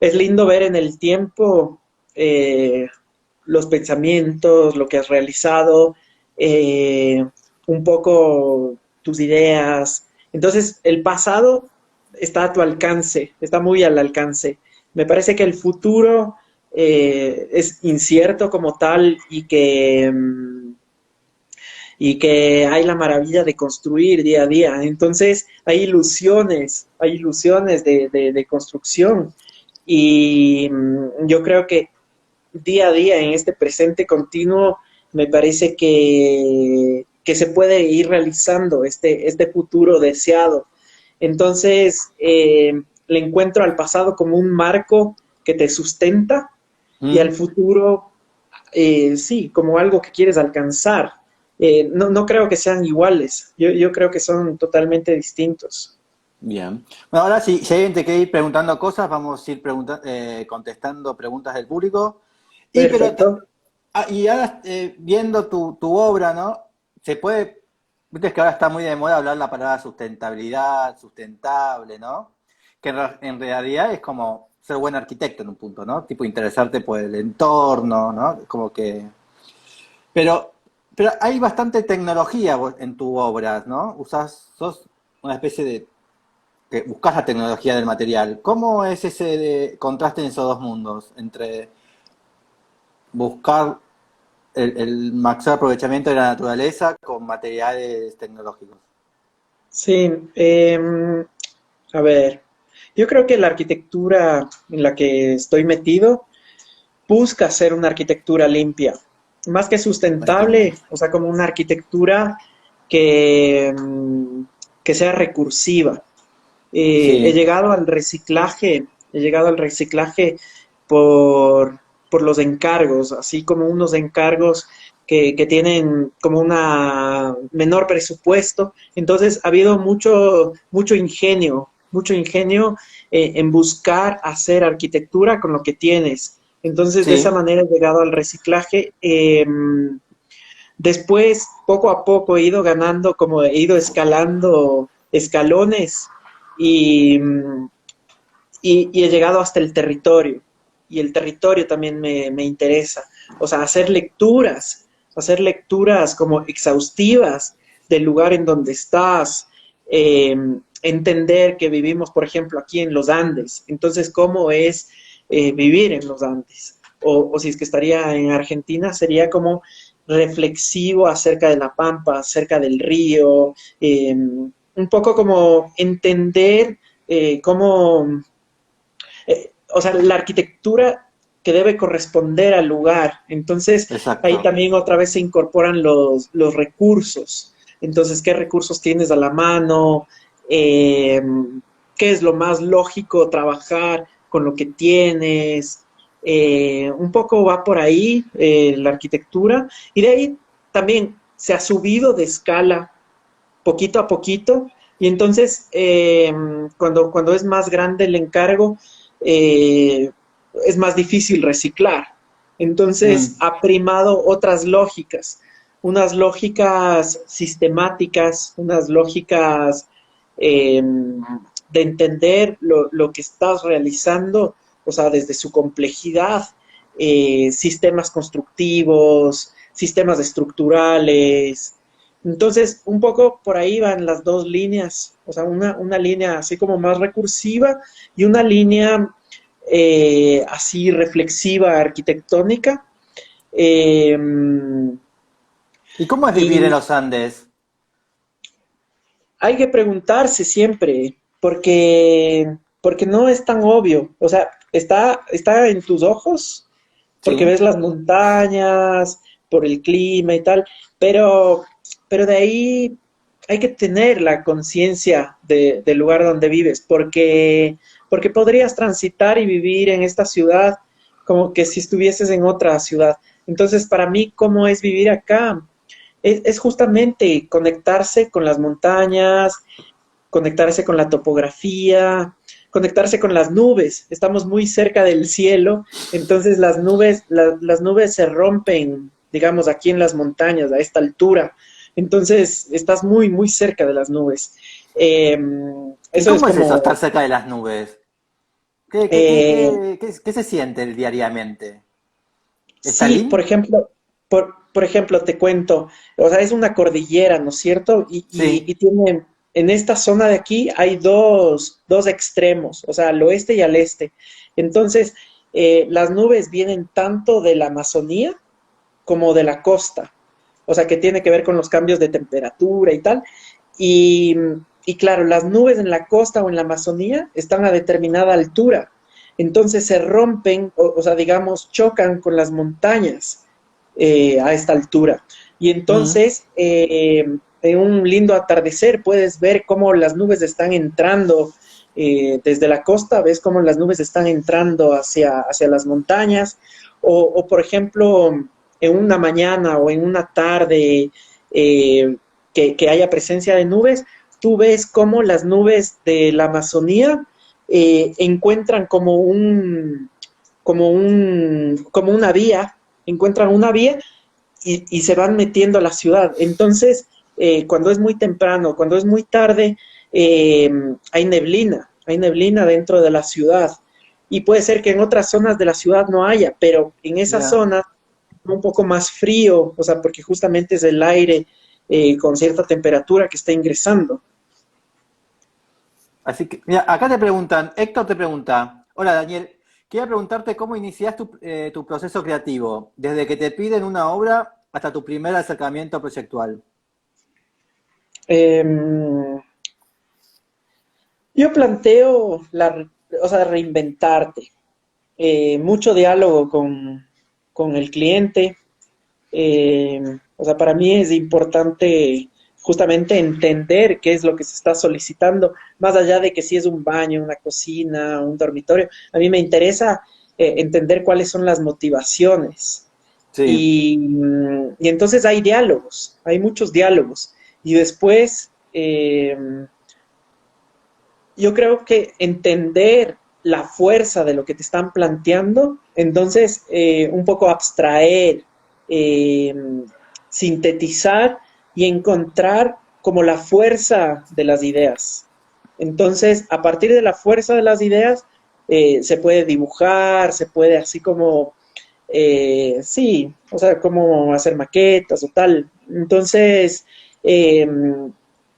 es lindo ver en el tiempo eh, los pensamientos, lo que has realizado, eh, un poco tus ideas. Entonces, el pasado está a tu alcance, está muy al alcance. Me parece que el futuro es incierto como tal y que hay la maravilla de construir día a día. Entonces, hay ilusiones de construcción y yo creo que día a día en este presente continuo me parece que se puede ir realizando este futuro deseado. Entonces, le encuentro al pasado como un marco que te sustenta y al Mm, futuro, sí, como algo que quieres alcanzar. No creo que sean iguales, yo creo que son totalmente distintos. bien. Bueno, ahora si alguien te quiere ir preguntando cosas, vamos a ir contestando preguntas del público. Y, pero, ta- Perfecto. y ahora viendo tu obra, ¿no? Se puede, viste que ahora está muy de moda hablar la palabra sustentabilidad, sustentable, ¿no? Que en realidad es como ser buen arquitecto en un punto, ¿no? Tipo interesarte por el entorno, ¿no? Como que... Pero, pero hay bastante tecnología en tu obra, ¿no? Sos una especie de que buscas la tecnología del material. ¿Cómo es ese contraste en esos dos mundos? Entre buscar el máximo aprovechamiento de la naturaleza con materiales tecnológicos. Sí, a ver, yo creo que la arquitectura en la que estoy metido busca ser una arquitectura limpia, más que Entiendo. sustentable, o sea, como una arquitectura que, que sea recursiva. He Sí, llegado al reciclaje, he llegado al reciclaje por, por los encargos, así como unos encargos que tienen como una menor presupuesto. Entonces ha habido mucho ingenio en buscar hacer arquitectura con lo que tienes. Entonces de esa sí. manera he llegado al reciclaje. Después, poco a poco, he ido ganando, como he ido escalando escalones y, y he llegado hasta el territorio. Y el territorio también me interesa. O sea, hacer lecturas como exhaustivas del lugar en donde estás, eh, entender que vivimos, por ejemplo, aquí en los Andes. Entonces, ¿cómo es vivir en los Andes? O si es que estaría en Argentina, sería como reflexivo acerca de la pampa, acerca del río, un poco como entender cómo, o sea, la arquitectura que debe corresponder al lugar. Entonces, ahí Exacto. también otra vez se incorporan los recursos. Entonces, ¿qué recursos tienes a la mano? Eh, ¿Qué es lo más lógico trabajar con lo que tienes? Un poco va por ahí la arquitectura. Y de ahí también se ha subido de escala poquito a poquito. Y entonces, cuando es más grande el encargo, eh, es más difícil reciclar. Entonces, Mm, ha primado otras lógicas, unas lógicas sistemáticas, unas lógicas eh, de entender lo que estás realizando, o sea, desde su complejidad, sistemas constructivos, sistemas estructurales, entonces, un poco por ahí van las dos líneas, o sea, una línea así como más recursiva y una línea así reflexiva, arquitectónica. Eh, ¿Y cómo es vivir en y los Andes? hay que preguntarse siempre, porque no es tan obvio, o sea, está en tus ojos, porque Sí. ves las montañas, por el clima y tal, pero, pero de ahí hay que tener la conciencia del lugar donde vives, porque podrías transitar y vivir en esta ciudad como que si estuvieses en otra ciudad. Entonces, para mí, ¿cómo es vivir acá? es justamente conectarse con las montañas, conectarse con la topografía, conectarse con las nubes. Estamos muy cerca del cielo, entonces las nubes se rompen, digamos, aquí en las montañas, a esta altura. Entonces estás muy, muy cerca de las nubes. Eh, ¿Y eso es cómo es eso, estar como, cerca de las nubes? eh, ¿Qué se siente diariamente? ¿Está sí, por lindo? ejemplo, por ejemplo, te cuento, o sea, es una cordillera, ¿no es cierto? Y Sí. tiene, en esta zona de aquí hay dos extremos, o sea, al oeste y al este. Entonces, las nubes vienen tanto de la Amazonía como de la costa, o sea, que tiene que ver con los cambios de temperatura y tal. Y, y claro, las nubes en la costa o en la Amazonía están a determinada altura, entonces se rompen, o sea, digamos, chocan con las montañas a esta altura. Y Mm. entonces, en un lindo atardecer puedes ver cómo las nubes están entrando desde la costa, ves cómo las nubes están entrando hacia las montañas, o por ejemplo, en una mañana o en una tarde que haya presencia de nubes, tú ves cómo las nubes de la Amazonía encuentran como una vía, encuentran una vía y se van metiendo a la ciudad. Entonces, cuando es muy temprano, cuando es muy tarde, eh, hay neblina dentro de la ciudad. Y puede ser que en otras zonas de la ciudad no haya, pero en esas Ya. zonas un poco más frío, o sea, porque justamente es el aire con cierta temperatura que está ingresando. Así que, mira, acá te preguntan, Héctor te pregunta, hola Daniel, quería preguntarte cómo inicias tu proceso creativo, desde que te piden una obra hasta tu primer acercamiento proyectual. Eh, yo planteo o sea, reinventarte, mucho diálogo con el cliente. O sea, para mí es importante justamente entender qué es lo que se está solicitando, más allá de que si es un baño, una cocina, un dormitorio. A mí me interesa entender cuáles son las motivaciones. Sí. Y entonces hay diálogos, hay muchos diálogos. Y después, yo creo que entender la fuerza de lo que te están planteando, entonces un poco abstraer, eh, sintetizar y encontrar como la fuerza de las ideas. Entonces, a partir de la fuerza de las ideas, se puede dibujar, se puede así como, sí, o sea, como hacer maquetas o tal. Entonces, eh,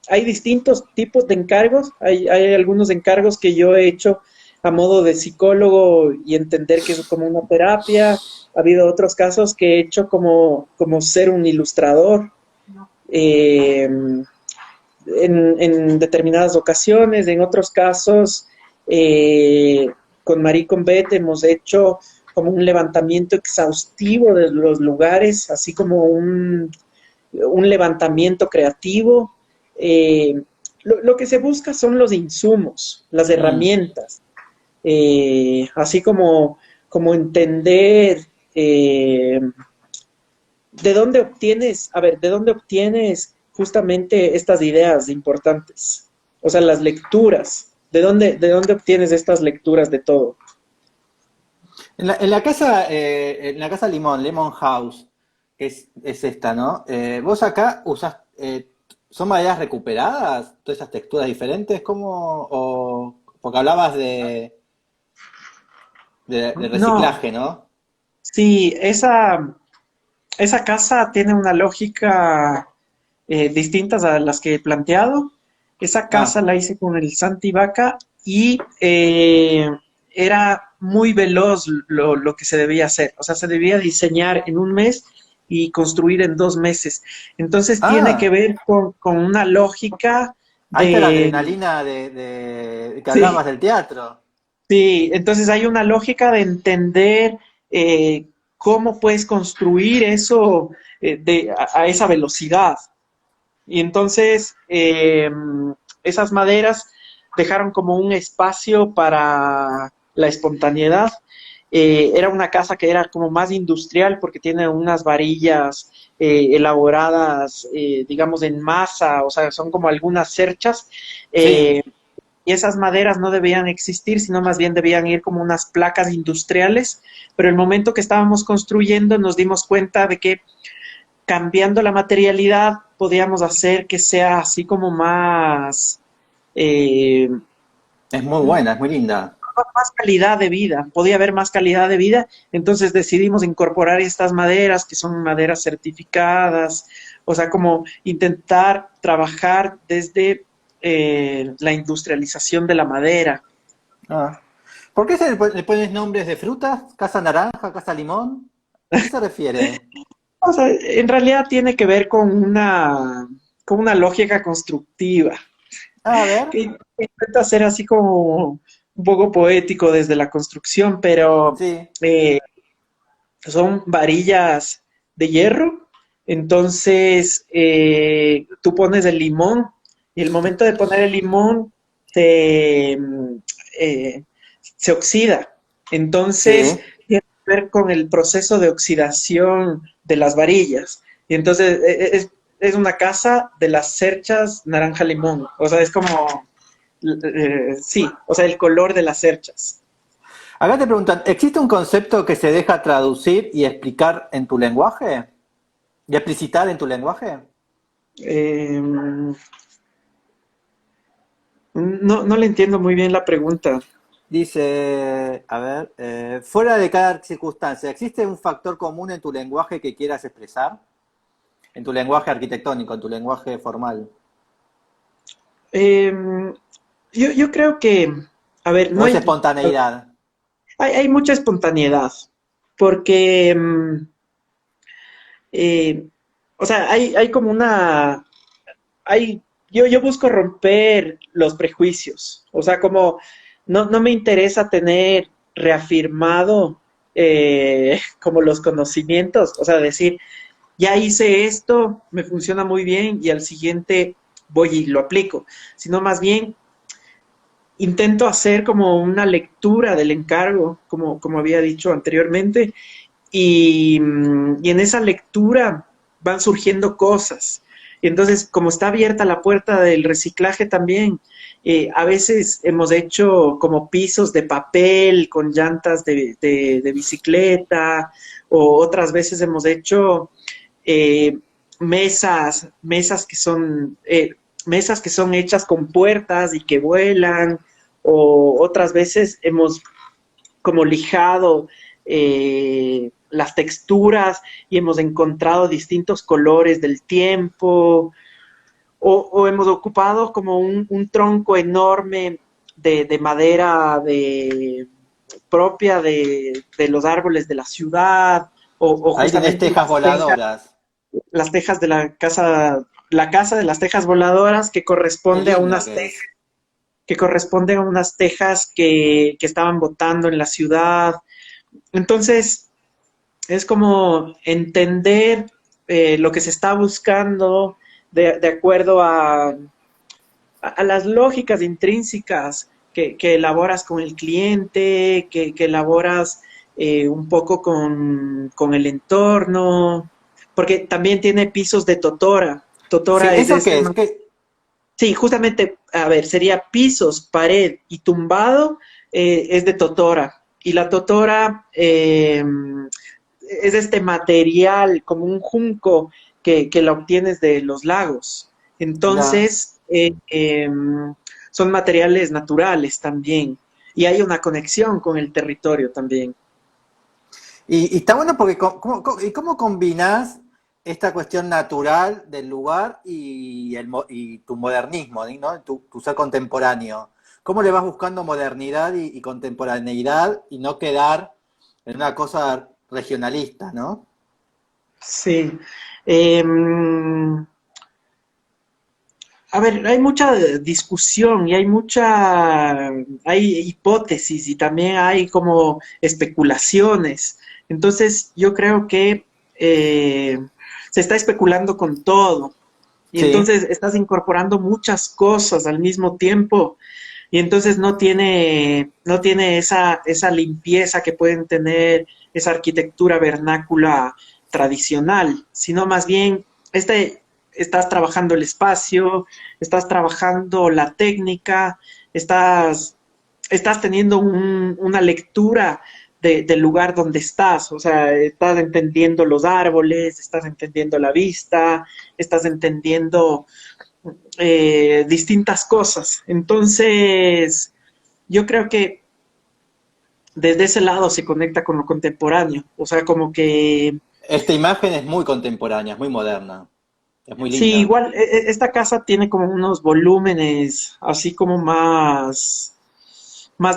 hay distintos tipos de encargos. Hay algunos encargos que yo he hecho a modo de psicólogo y entender que es como una terapia. Ha habido otros casos que he hecho como ser un ilustrador en determinadas ocasiones. En otros casos, eh, con Marie Combet hemos hecho como un levantamiento exhaustivo de los lugares, así como un levantamiento creativo. Lo que se busca son los insumos, las Mm. herramientas, así como entender de dónde obtienes, a ver, de dónde obtienes justamente estas ideas importantes. O sea, las lecturas, de dónde obtienes estas lecturas de todo. En la casa Limón, Lemon House, es esta, ¿no? Vos acá usás, ¿son maderas recuperadas? ¿Todas esas texturas diferentes? ¿Cómo? Porque hablabas de No, reciclaje, ¿no? sí, esa casa tiene una lógica distintas a las que he planteado. Esa casa Ah, la hice con el Santi Vaca y era muy veloz lo que se debía hacer. O sea, se debía diseñar en un mes y construir en 2 meses. Entonces tiene que ah, ver con una lógica ahí está la de... adrenalina que hablabas Sí, del teatro. sí, entonces hay una lógica de entender cómo puedes construir eso a esa velocidad. Y entonces esas maderas dejaron como un espacio para la espontaneidad Era una casa que era como más industrial porque tiene unas varillas elaboradas, digamos, en masa, o sea, son como algunas cerchas. Sí. eh, y esas maderas no debían existir, sino más bien debían ir como unas placas industriales, pero el momento que estábamos construyendo nos dimos cuenta de que cambiando la materialidad podíamos hacer que sea así como más, eh, Es muy buena, es muy linda. más calidad de vida, podía haber más calidad de vida, entonces decidimos incorporar estas maderas que son maderas certificadas, o sea, como intentar trabajar desde la industrialización de la madera. Ah. ¿Por qué le pones nombres de frutas? ¿Casa naranja, casa limón? ¿A qué se refiere? O sea, en realidad tiene que ver con una lógica constructiva, A ver. que intenta ser así como un poco poético desde la construcción, pero Sí, eh, son varillas de hierro, entonces tú pones el limón y el momento de poner el limón se, eh, se oxida. Entonces sí. tiene que ver con el proceso de oxidación de las varillas. Y entonces es una casa de las cerchas naranja limón. O sea, es como, sí, o sea, el color de las cerchas. Acá te preguntan, ¿existe un concepto que se deja traducir y explicar en tu lenguaje? ¿Y explicitar en tu lenguaje? Eh, no le entiendo muy bien la pregunta. Dice, a ver, fuera de cada circunstancia, ¿existe un factor común en tu lenguaje que quieras expresar? En tu lenguaje arquitectónico, en tu lenguaje formal. Eh, yo creo que, a ver, ¿O es espontaneidad? hay mucha espontaneidad, porque, eh, o sea, hay como yo busco romper los prejuicios, o sea, como no me interesa tener reafirmado como los conocimientos, o sea, decir, ya hice esto, me funciona muy bien y al siguiente voy y lo aplico, sino más bien intento hacer como una lectura del encargo, como había dicho anteriormente, y en esa lectura van surgiendo cosas. Y entonces, como está abierta la puerta del reciclaje también, a veces hemos hecho como pisos de papel con llantas de bicicleta, o otras veces hemos hecho eh, mesas que son hechas con puertas y que vuelan, o otras veces hemos como lijado las texturas y hemos encontrado distintos colores del tiempo, o hemos ocupado como un tronco enorme de madera propia de los árboles de la ciudad, o Ahí tenés justamente tejas voladoras. las tejas de la casa de las tejas voladoras que Qué corresponde a lindo unas que tejas es. que estaban botando en la ciudad. Entonces, es como entender lo que se está buscando de acuerdo a las lógicas intrínsecas que elaboras con el cliente, que elaboras un poco con el entorno, porque también tiene pisos de totora. Sí, Totora es ¿eso este, qué es? ¿Qué? sí, justamente, a ver, sería pisos, pared y tumbado es de totora. Y la totora es este material como un junco que la obtienes de los lagos. Mirá. Entonces, son materiales naturales también. Y hay una conexión con el territorio también. Y está bueno porque ¿y cómo combinás esta cuestión natural del lugar y tu modernismo, ¿no? Tu ser contemporáneo. ¿Cómo le vas buscando modernidad y contemporaneidad y no quedar en una cosa regionalista, ¿no? Sí. Em, A ver, hay mucha discusión y hay hipótesis y también hay como especulaciones. Entonces, yo creo que se está especulando con todo y Sí. entonces estás incorporando muchas cosas al mismo tiempo. y entonces no tiene esa limpieza que pueden tener esa arquitectura vernácula tradicional, sino más bien estás trabajando el espacio, estás trabajando la técnica, estás teniendo una lectura del lugar donde estás, o sea, estás entendiendo los árboles, estás entendiendo la vista, estás entendiendo distintas cosas. Entonces, yo creo que desde ese lado se conecta con lo contemporáneo, o sea, como que Esta imagen es muy contemporánea, es muy moderna, es muy sí, linda. igual esta casa tiene como unos volúmenes así como más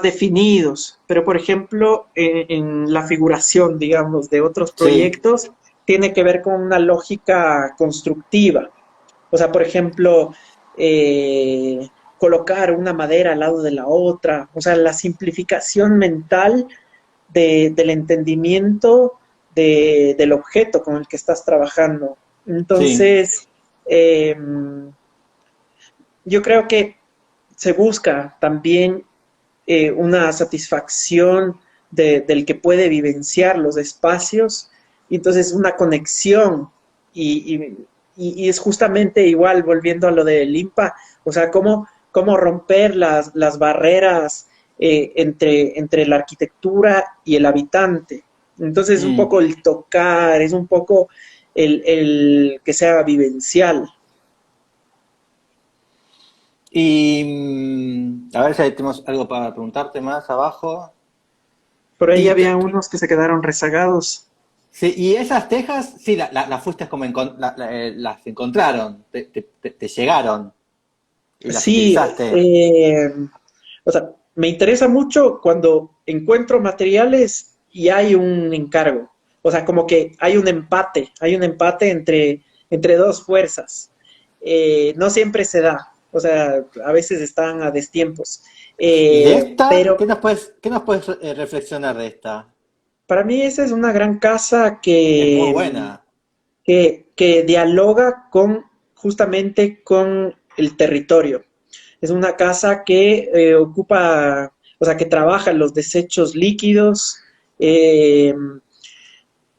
definidos, pero por ejemplo, en la figuración, digamos, de otros Sí, proyectos, tiene que ver con una lógica constructiva. O sea, por ejemplo, colocar una madera al lado de la otra, o sea, la simplificación mental del entendimiento del objeto con el que estás trabajando. sí. Entonces, eh, yo creo que se busca también una satisfacción del que puede vivenciar los espacios, y entonces una conexión, y, y es justamente igual, volviendo a lo de Limpa, o sea, cómo romper las barreras entre la arquitectura y el habitante. Entonces es un Mm. poco el tocar, es un poco el que sea vivencial. Y a ver si ahí tenemos algo para preguntarte más abajo. Por ahí Y, había unos que se quedaron rezagados. sí, y esas tejas, sí, las fuiste como las encontraron, te llegaron y las Sí, utilizaste. o sea, me interesa mucho cuando encuentro materiales y hay un encargo. O sea, como que hay un empate entre dos fuerzas. No siempre se da, o sea, a veces están a destiempos. ¿Y de esta? Pero Qué nos puedes reflexionar de esta? para mí esa es una gran casa Es muy buena. que dialoga justamente con el territorio. Es una casa que ocupa, o sea, que trabaja los desechos líquidos, eh,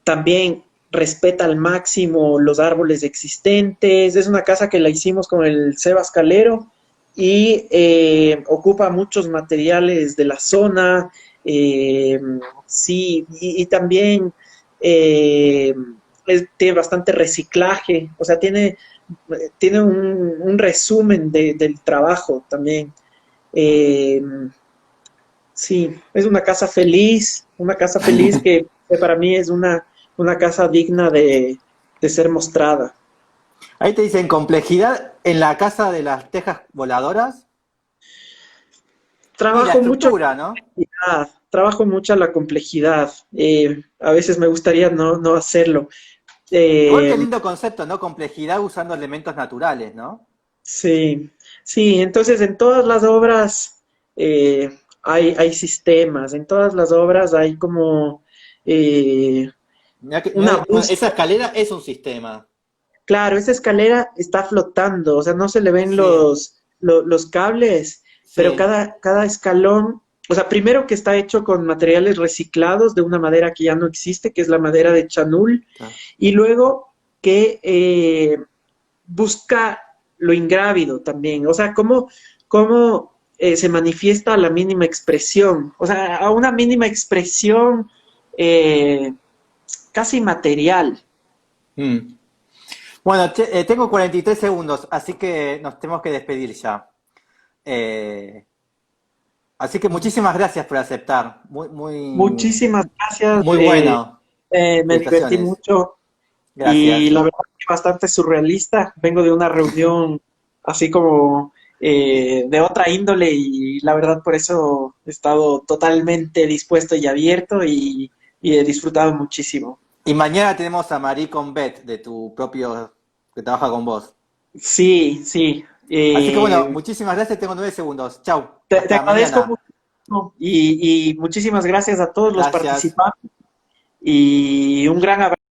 también respeta al máximo los árboles existentes. Es una casa que la hicimos con el Sebas Calero y ocupa muchos materiales de la zona. eh, sí, y también eh, tiene bastante reciclaje, o sea, tiene un resumen del trabajo también. Eh, sí, es una casa feliz que para mí es una casa digna de ser mostrada. Ahí te dicen complejidad en la casa de las tejas voladoras y la Trabajo mucho estructura, ¿no? la complejidad, trabajo mucho la complejidad. A veces me gustaría no hacerlo. Igual que Eh, lindo concepto, ¿no? Complejidad usando elementos naturales, ¿no? sí, sí, entonces en todas las obras hay sistemas, en todas las obras hay como eh, Mirá una bueno, búsqueda. esa escalera es un sistema. Claro, esa escalera está flotando, o sea, no se le ven Sí, los cables, pero sí. cada escalón, o sea, primero que está hecho con materiales reciclados de una madera que ya no existe, que es la madera de chanul, Claro. y luego que busca lo ingrávido también, o sea, cómo se manifiesta a la mínima expresión, o sea, a una mínima expresión eh, casi material. Mm. Bueno, tengo 43 segundos, así que nos tenemos que despedir ya. Eh, Así que muchísimas gracias por aceptar. Muchísimas gracias. Muy bueno. Me divertí Felicitaciones. mucho y Gracias. la verdad que bastante surrealista. Vengo de una reunión así como de otra índole y la verdad por eso he estado totalmente dispuesto y abierto y he disfrutado muchísimo. Y mañana tenemos a Marie Combet de tu propio, que trabaja con vos. Sí, sí. Así que bueno, muchísimas gracias. Tengo 9 segundos. Chau. Te Hasta agradezco mañana. mucho y muchísimas gracias a todos los Gracias. participantes y un gran abrazo.